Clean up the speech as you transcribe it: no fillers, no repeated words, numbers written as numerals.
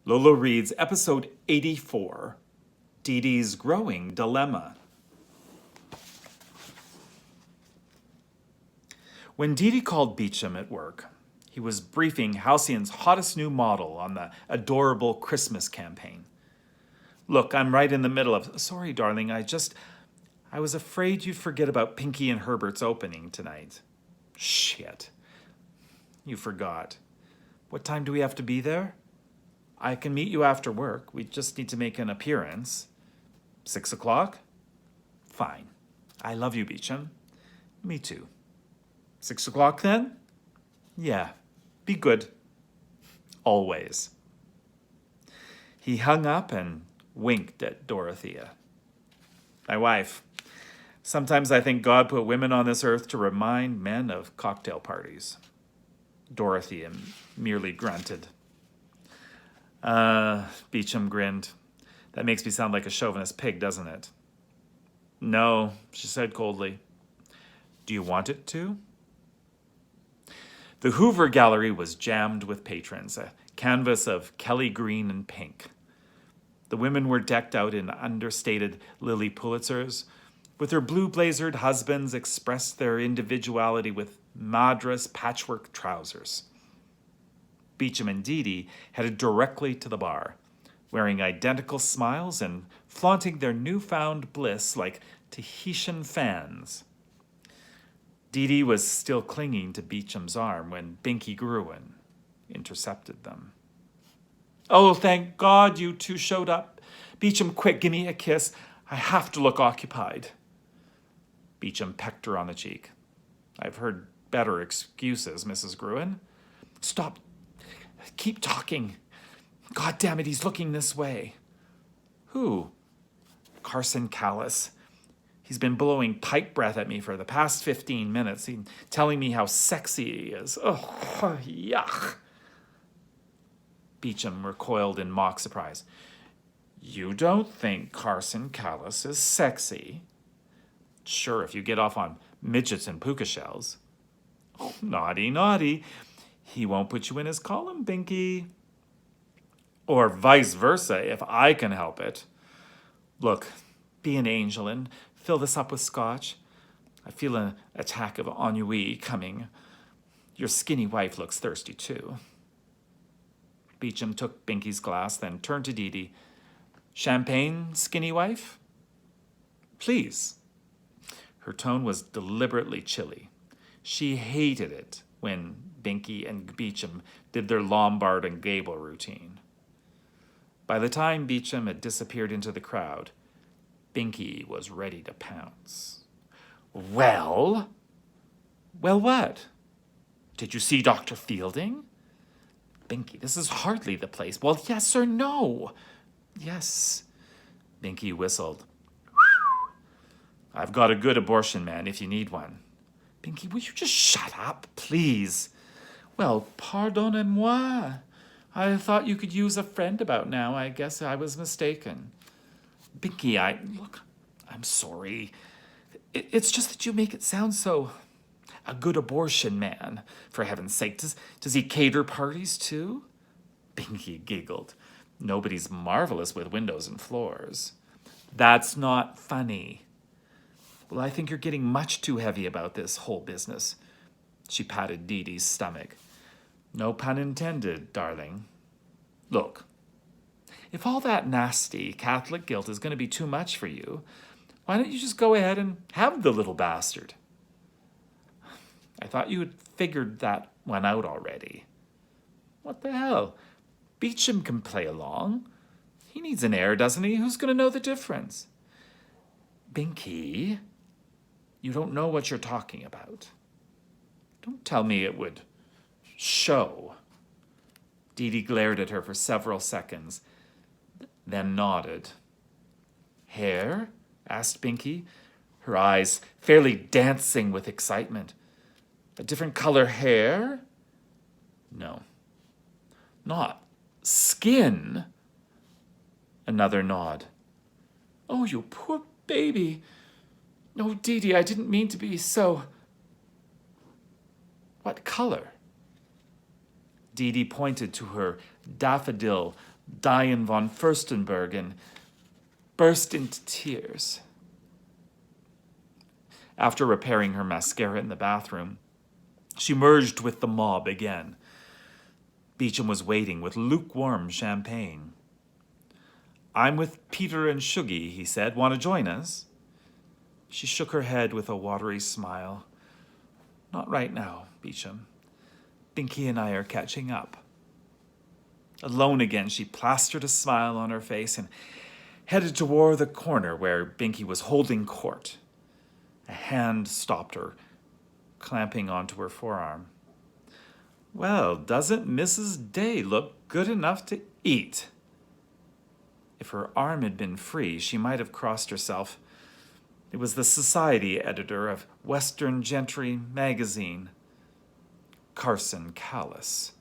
Lolo reads episode 84, DeDe's Growing Dilemma. When DeDe called Beecham at work, he was briefing Halcyon's hottest new model on the adorable Christmas campaign. Look, I'm right in the middle of... Sorry, darling, I was afraid you'd forget about Pinky and Herbert's opening tonight. Shit. You forgot. What time do we have to be there? I can meet you after work. We just need to make an appearance. 6 o'clock? Fine. I love you, Beecham. Me too. 6 o'clock then? Yeah. Be good. Always. He hung up and winked at Dorothea. My wife. Sometimes I think God put women on this earth to remind men of cocktail parties. Dorothea merely grunted. Beecham grinned. That makes me sound like a chauvinist pig, doesn't it? No, she said coldly. Do you want it to? The Hoover Gallery was jammed with patrons, a canvas of Kelly green and pink. The women were decked out in understated Lily Pulitzers, with their blue-blazered husbands expressed their individuality with Madras patchwork trousers. Beecham and DeDe headed directly to the bar, wearing identical smiles and flaunting their newfound bliss like Tahitian fans. DeDe was still clinging to Beecham's arm when Binky Gruen intercepted them. Oh, thank God you two showed up. Beecham, quick, give me a kiss. I have to look occupied. Beecham pecked her on the cheek. I've heard better excuses, Mrs. Gruen. Stop. Keep talking. God damn it, he's looking this way. Who? Carson Callis. He's been blowing pipe breath at me for the past 15 minutes, telling me how sexy he is. Oh, yuck. Beecham recoiled in mock surprise. You don't think Carson Callis is sexy? Sure, if you get off on midgets and puka shells. Oh, naughty, naughty. He won't put you in his column, Binky. Or vice versa, if I can help it. Look, be an angel and fill this up with scotch. I feel an attack of ennui coming. Your skinny wife looks thirsty, too. Beecham took Binky's glass, then turned to DeDe. Champagne, skinny wife? Please. Her tone was deliberately chilly. She hated it when Binky and Beecham did their Lombard and Gable routine. By the time Beecham had disappeared into the crowd, Binky was ready to pounce. Well? Well, what? Did you see Dr. Fielding? Binky, this is hardly the place. Well, yes or no? Yes. Binky whistled. I've got a good abortion man if you need one. Binky, will you just shut up, please? Well, pardonnez-moi. I thought you could use a friend about now. I guess I was mistaken. Binky, I'm sorry. It's just that you make it sound so... A good abortion man, for heaven's sake. Does he cater parties too? Binky giggled. Nobody's marvelous with windows and floors. That's not funny. Well, I think you're getting much too heavy about this whole business. She patted DeDe's stomach. No pun intended, darling. Look, if all that nasty Catholic guilt is going to be too much for you, why don't you just go ahead and have the little bastard? I thought you had figured that one out already. What the hell? Beecham can play along. He needs an heir, doesn't he? Who's going to know the difference? Binky, you don't know what you're talking about. Don't tell me it would show. DeDe glared at her for several seconds, then nodded. Hair? Asked Binky, her eyes fairly dancing with excitement. A different color hair? No. Not skin? Another nod. Oh, you poor baby. No, DeDe, I didn't mean to be so... What color? DeDe pointed to her daffodil Diane von Furstenberg and burst into tears. After repairing her mascara in the bathroom, she merged with the mob again. Beecham was waiting with lukewarm champagne. "I'm with Peter and Shuggy," he said. "Want to join us?" She shook her head with a watery smile. "Not right now, Beecham. Binky and I are catching up." Alone again, she plastered a smile on her face and headed toward the corner where Binky was holding court. A hand stopped her, clamping onto her forearm. "Well, doesn't Mrs. Day look good enough to eat?" If her arm had been free, she might have crossed herself. It was the society editor of Western Gentry magazine, Carson Callis.